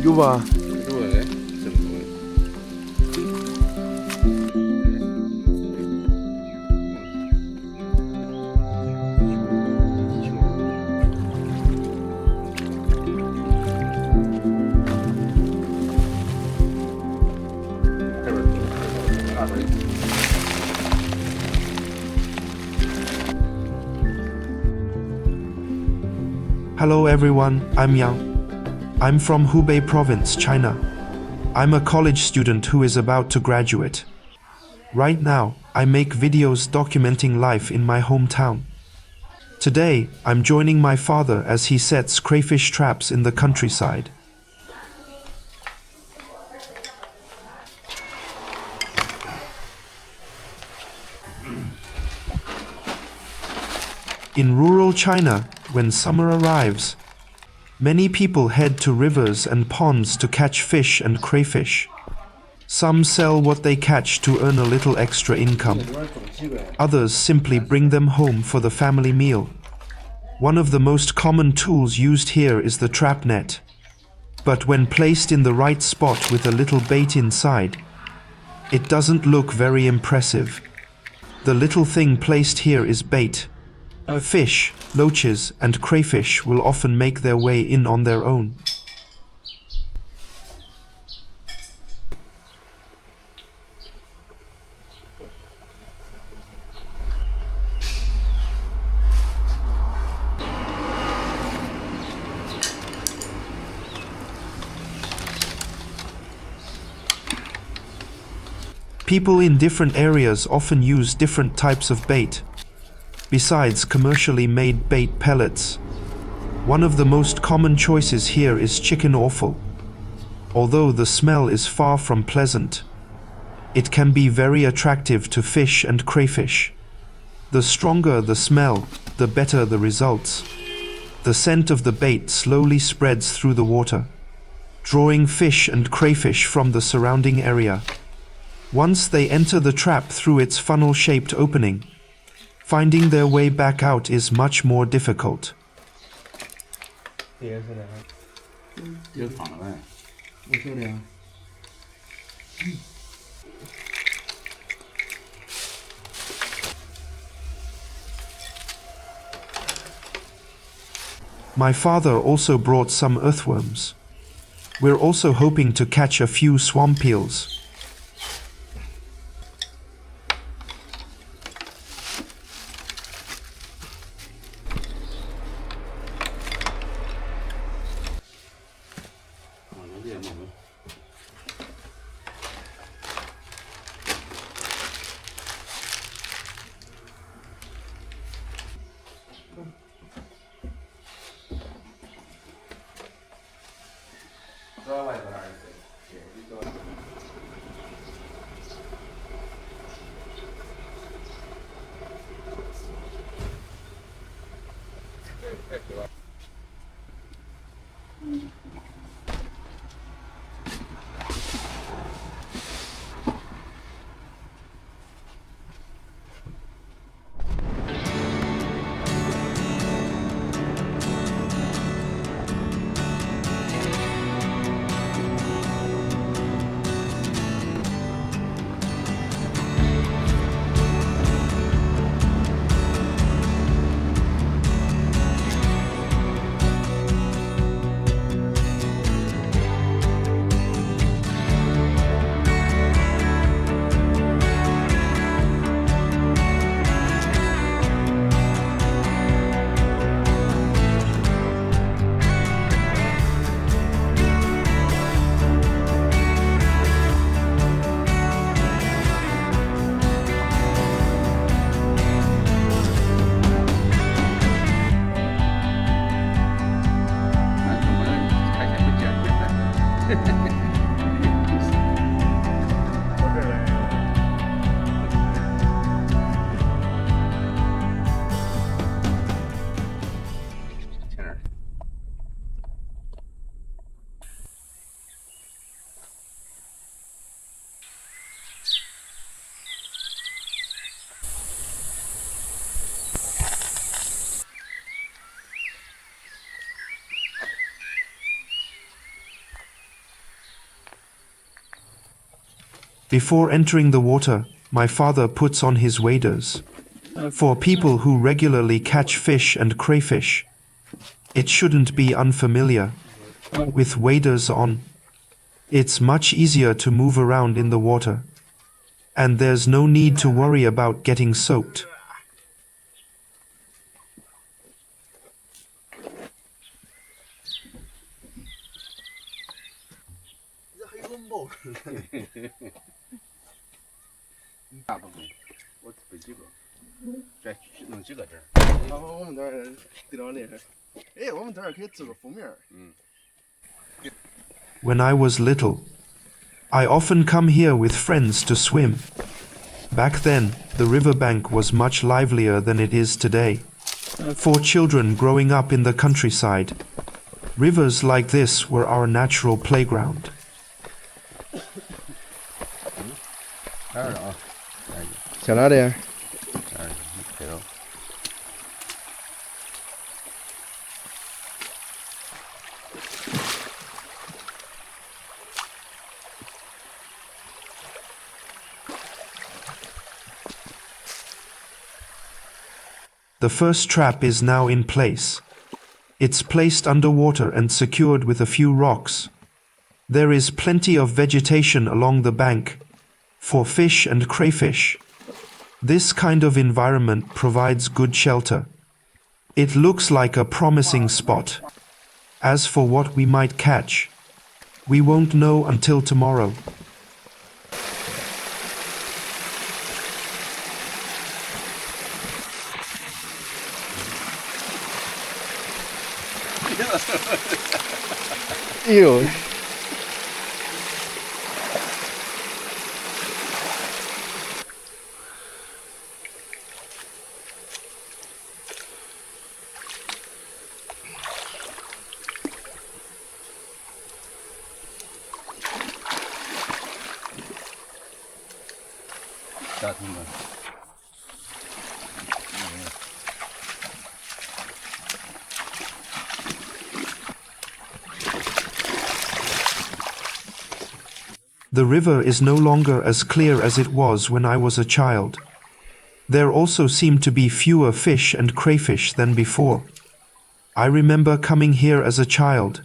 Yuba. Hello everyone, I'm Yang. I'm from Hubei province, China. I'm a college student who is about to graduate. Right now, I make videos documenting life in my hometown. Today, I'm joining my father as he sets crayfish traps in the countryside. In rural China, when summer arrives, many people head to rivers and ponds to catch fish and crayfish. Some sell what they catch to earn a little extra income. Others simply bring them home for the family meal. One of the most common tools used here is the trap net. But when placed in the right spot with a little bait inside, it doesn't look very impressive. The little thing placed here is bait. Fish, loaches, and crayfish will often make their way in on their own. People in different areas often use different types of bait. Besides commercially made bait pellets, one of the most common choices here is chicken offal. Although the smell is far from pleasant, it can be very attractive to fish and crayfish. The stronger the smell, the better the results. The scent of the bait slowly spreads through the water, drawing fish and crayfish from the surrounding area. Once they enter the trap through its funnel-shaped opening, finding their way back out is much more difficult. My father also brought some earthworms. We're also hoping to catch a few swamp eels. Before entering the water, my father puts on his waders. For people who regularly catch fish and crayfish, it shouldn't be unfamiliar. With waders on, it's much easier to move around in the water, and there's no need to worry about getting soaked. When I was little, I often come here with friends to swim. Back then, the riverbank was much livelier than it is today. For children growing up in the countryside, rivers like this were our natural playground. The first trap is now in place. It's placed underwater and secured with a few rocks. There is plenty of vegetation along the bank for fish and crayfish. This kind of environment provides good shelter. It looks like a promising spot. As for what we might catch, we won't know until tomorrow. Ew. The river is no longer as clear as it was when I was a child. There also seem to be fewer fish and crayfish than before. I remember coming here as a child.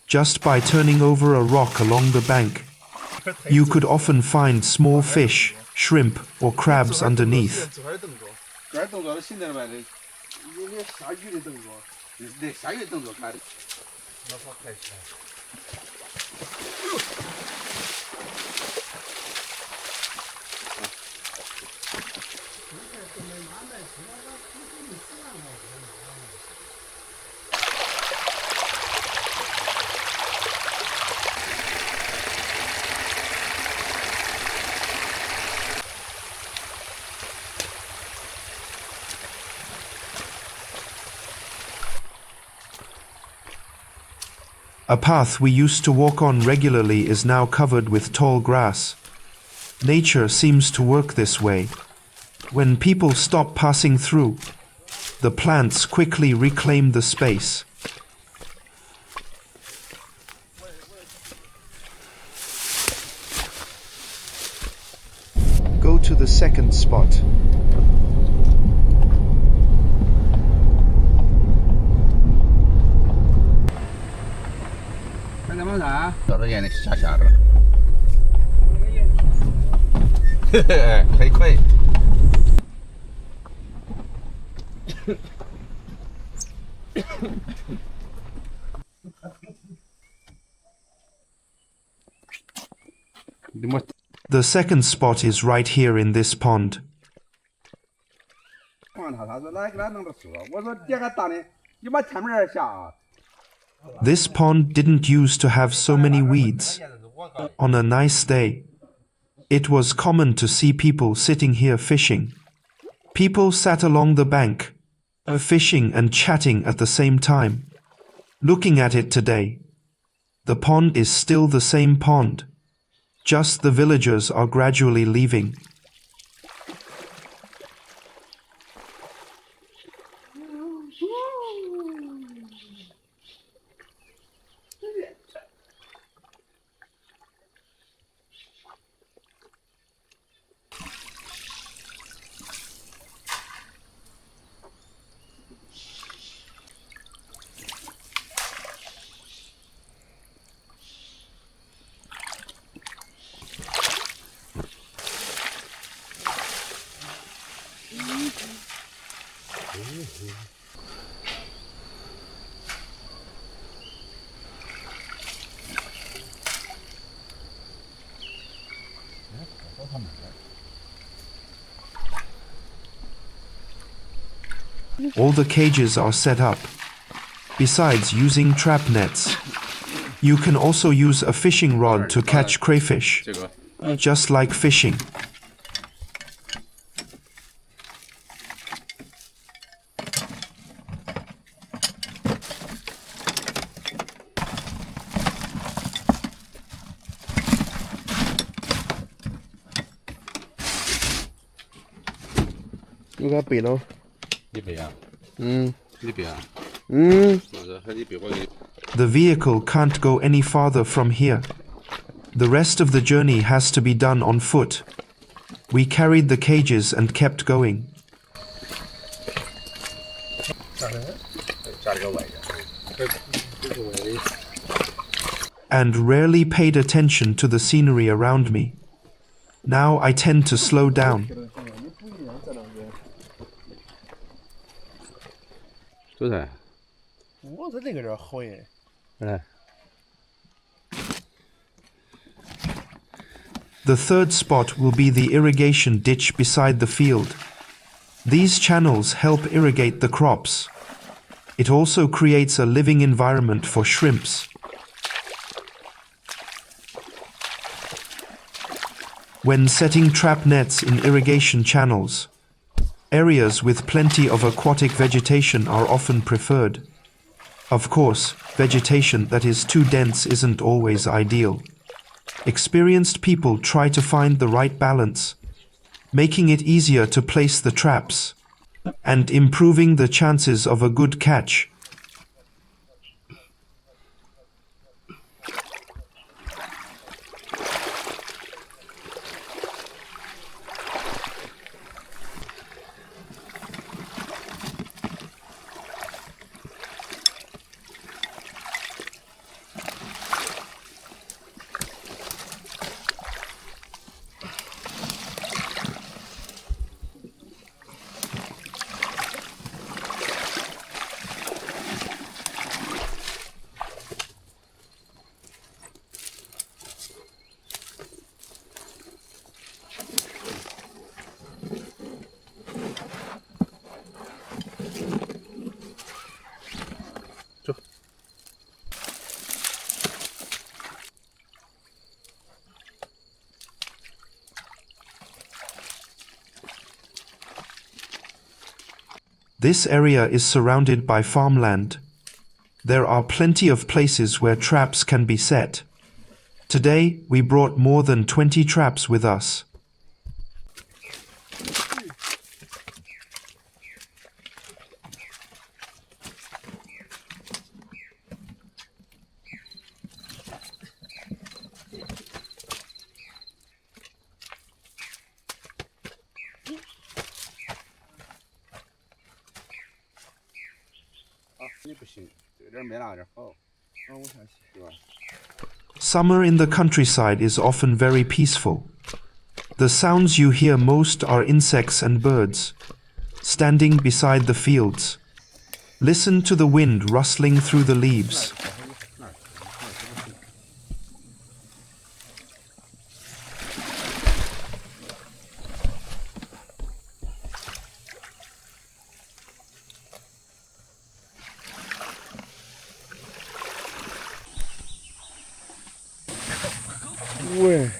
Just by turning over a rock along the bank, you could often find small fish, shrimp, or crabs underneath. A path we used to walk on regularly is now covered with tall grass. Nature seems to work this way. When people stop passing through, the plants quickly reclaim the space. Go to the second spot. The second spot is right here in this pond. This pond didn't used to have so many weeds. On a nice day, it was common to see people sitting here fishing. People sat along the bank, fishing and chatting at the same time. Looking at it today, the pond is still the same pond. Just the villagers are gradually leaving. All the cages are set up. Besides using trap nets, you can also use a fishing rod to catch crayfish, just like fishing. 이거 bị đâu? Đi bể à? Đi bể à? Mà giờ hay đi bể qua đi. The vehicle can't go any farther from here. The rest of the journey has to be done on foot. We carried the cages and kept going. And rarely paid attention to the scenery around me. Now I tend to slow down. The third spot will be the irrigation ditch beside the field. These channels help irrigate the crops. It also creates a living environment for shrimps. When setting trap nets in irrigation channels, areas with plenty of aquatic vegetation are often preferred. Of course, vegetation that is too dense isn't always ideal. Experienced people try to find the right balance, making it easier to place the traps and improving the chances of a good catch. This area is surrounded by farmland. There are plenty of places where traps can be set. Today, we brought more than 20 traps with us. Summer in the countryside is often very peaceful. The sounds you hear most are insects and birds, standing beside the fields. Listen to the wind rustling through the leaves. Ui.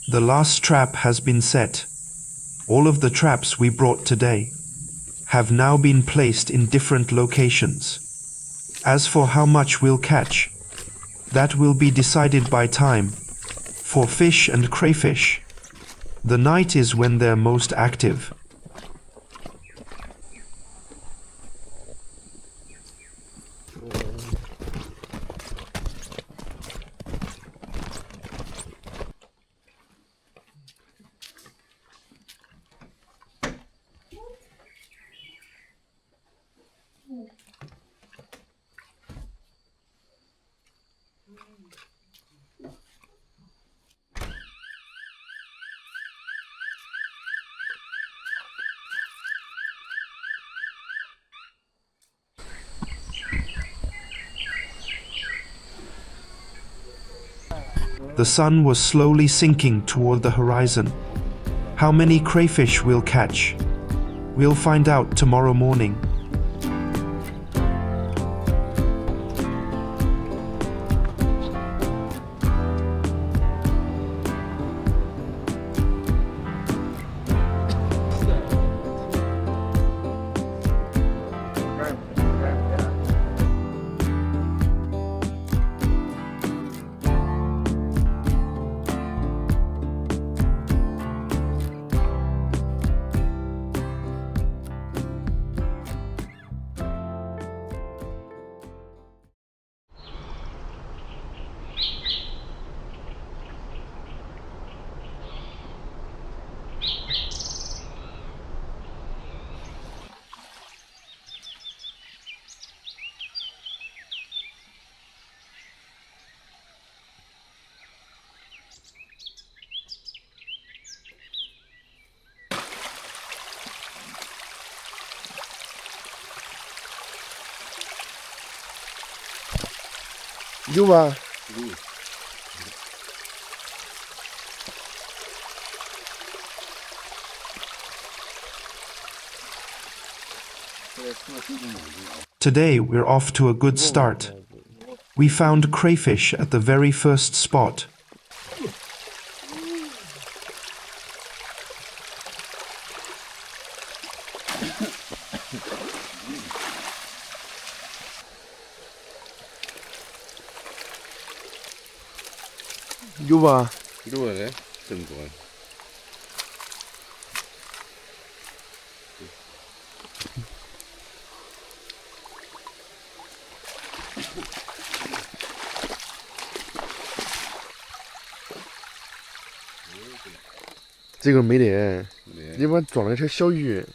The last trap has been set. All of the traps we brought today have now been placed in different locations. As for how much we'll catch, that will be decided by time. For fish and crayfish, the night is when they're most active. The sun was slowly sinking toward the horizon. How many crayfish we'll catch? We'll find out tomorrow morning. Yuba. Today we're off to a good start. We found crayfish at the very first spot. Yuba. 이거 래 좀 좋아.这个没得，네. 里面装的是小鱼，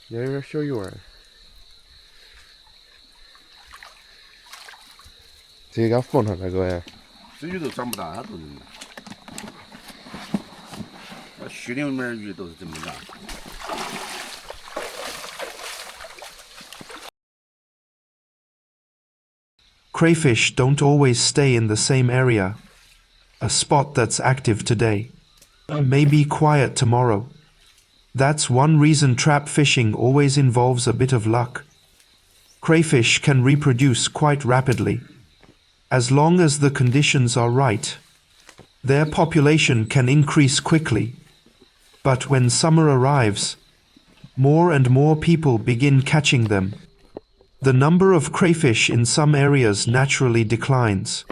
有点小鱼儿。这个给它放上来，各位。 这鱼都长不大，都是。须里面鱼都是这么大。 Crayfish don't always stay in the same area. A spot that's active today may be quiet tomorrow. That's one reason trap fishing always involves a bit of luck. Crayfish can reproduce quite rapidly. As long as the conditions are right, their population can increase quickly. But when summer arrives, more and more people begin catching them. The number of crayfish in some areas naturally declines.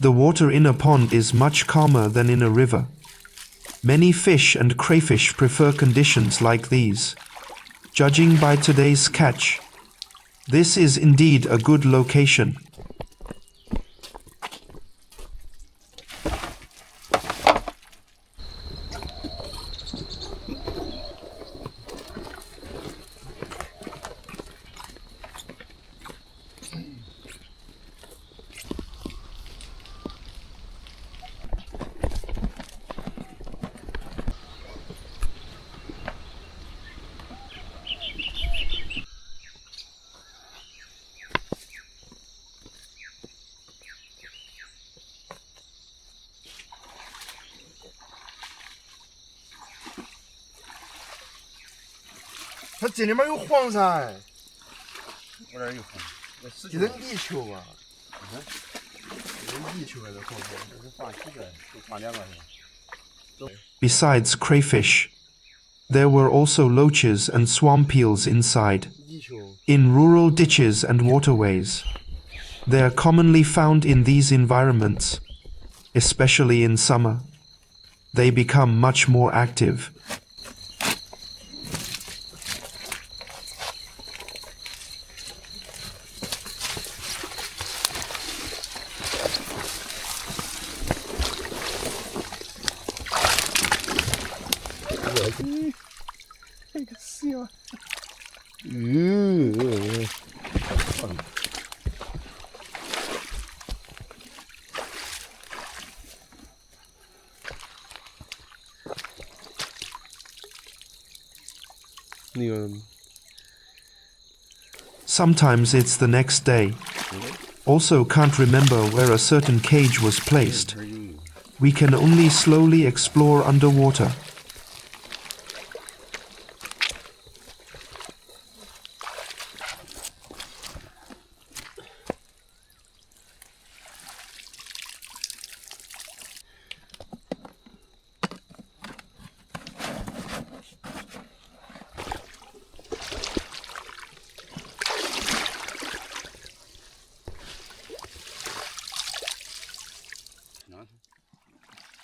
The water in a pond is much calmer than in a river. Many fish and crayfish prefer conditions like these. Judging by today's catch, this is indeed a good location. 它这里面有黄噻，我这儿有黄，这是泥鳅吧？这是泥鳅还是黄黄？这是放几个？就放2个是吧？ Besides crayfish, there were also loaches and swamp eels inside, 泥鳅。 in rural ditches and waterways. They are commonly found in these environments, especially in summer. They become much more active. Mm. 那个 Sometimes it's the next day. Also can't remember where a certain cage was placed. We can only slowly explore underwater.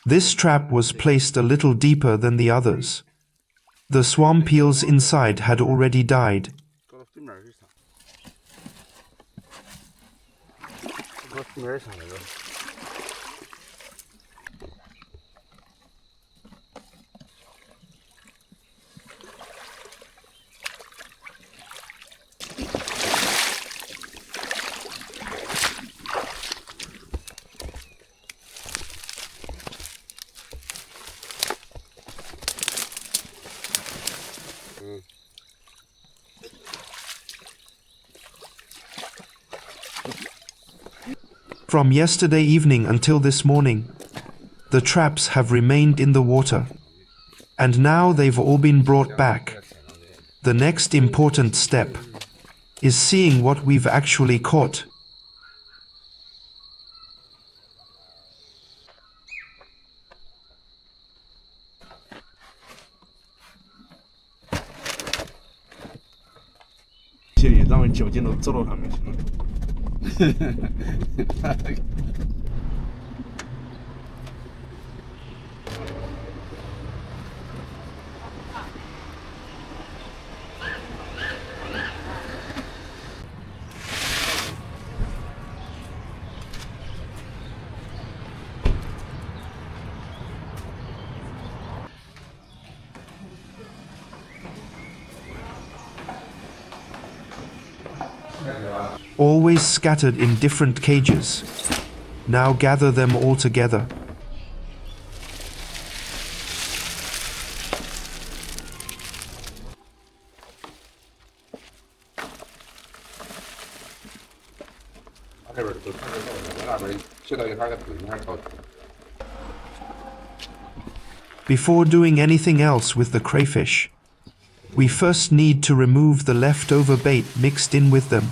This trap was placed a little deeper than the others. The swamp eels inside had already died. 搁到对面是啥？搁对面上那个。 From yesterday evening until this morning, the traps have remained in the water. And now they've all been brought back. The next important step is seeing what we've actually caught. Always scattered in different cages. Now gather them all together. Before doing anything else with the crayfish, we first need to remove the leftover bait mixed in with them.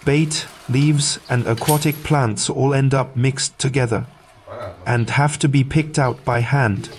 Bait, leaves, and aquatic plants all end up mixed together and have to be picked out by hand.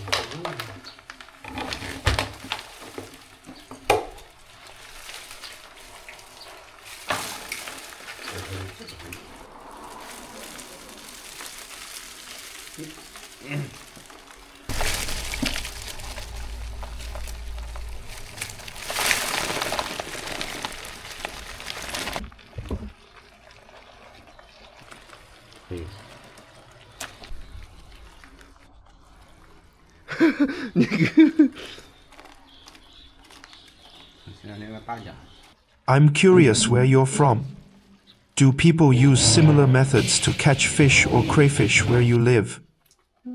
I'm curious where you're from. Do people use similar methods to catch fish or crayfish where you live?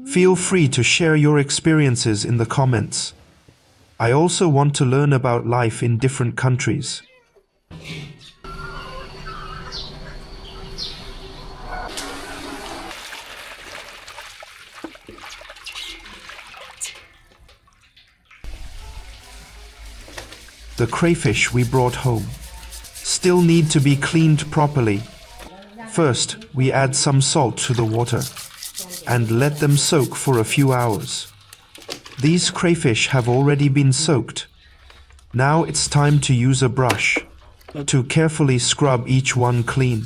Feel free to share your experiences in the comments. I also want to learn about life in different countries. the crayfish we brought home. Still need to be cleaned properly. First, we add some salt to the water and let them soak for a few hours. These crayfish have already been soaked. Now it's time to use a brush to carefully scrub each one clean.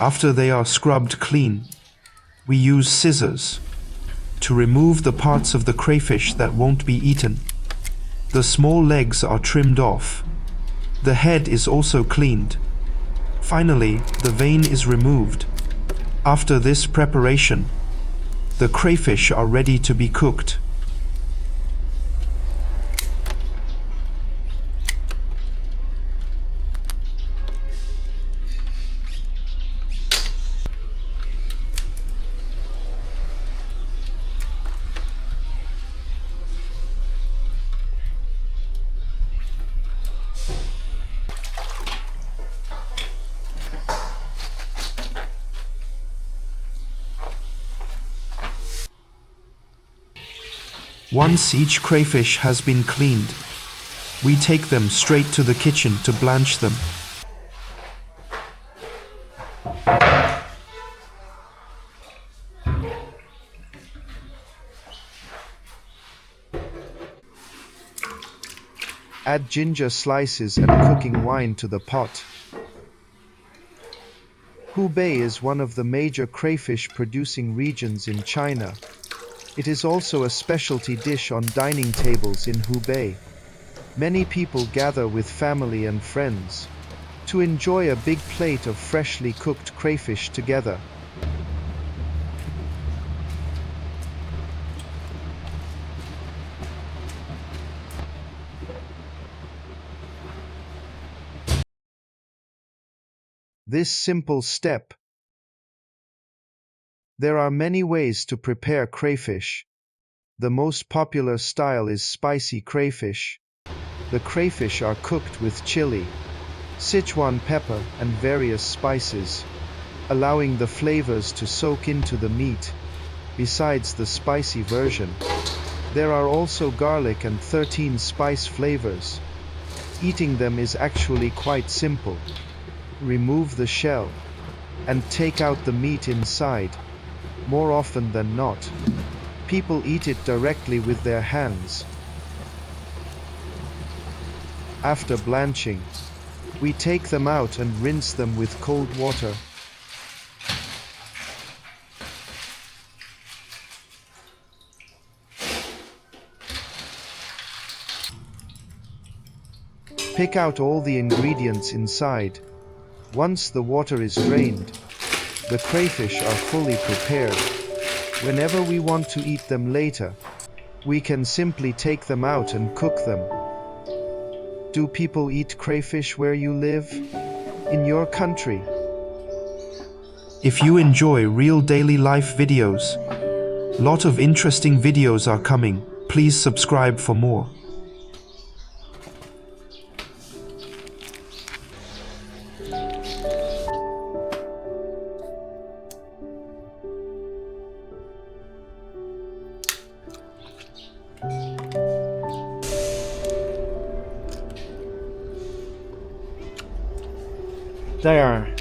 After they are scrubbed clean, we use scissors to remove the parts of the crayfish that won't be eaten. The small legs are trimmed off. The head is also cleaned. Finally, the vein is removed. After this preparation, the crayfish are ready to be cooked. Once each crayfish has been cleaned, we take them straight to the kitchen to blanch them. Add ginger slices and cooking wine to the pot. Hubei is one of the major crayfish producing regions in China. It is also a specialty dish on dining tables in Hubei. Many people gather with family and friends to enjoy a big plate of freshly cooked crayfish together. This simple step. There are many ways to prepare crayfish. The most popular style is spicy crayfish. The crayfish are cooked with chili, Sichuan pepper, and various spices, allowing the flavors to soak into the meat. Besides the spicy version, there are also garlic and 13 spice flavors. Eating them is actually quite simple. Remove the shell and take out the meat inside. More often than not, people eat it directly with their hands. After blanching, we take them out and rinse them with cold water. Pick out all the ingredients inside. Once the water is drained, the crayfish are fully prepared. Whenever we want to eat them later, we can simply take them out and cook them. Do people eat crayfish where you live? In your country? If you enjoy real daily life videos, lot of interesting videos are coming. Please subscribe for more. There.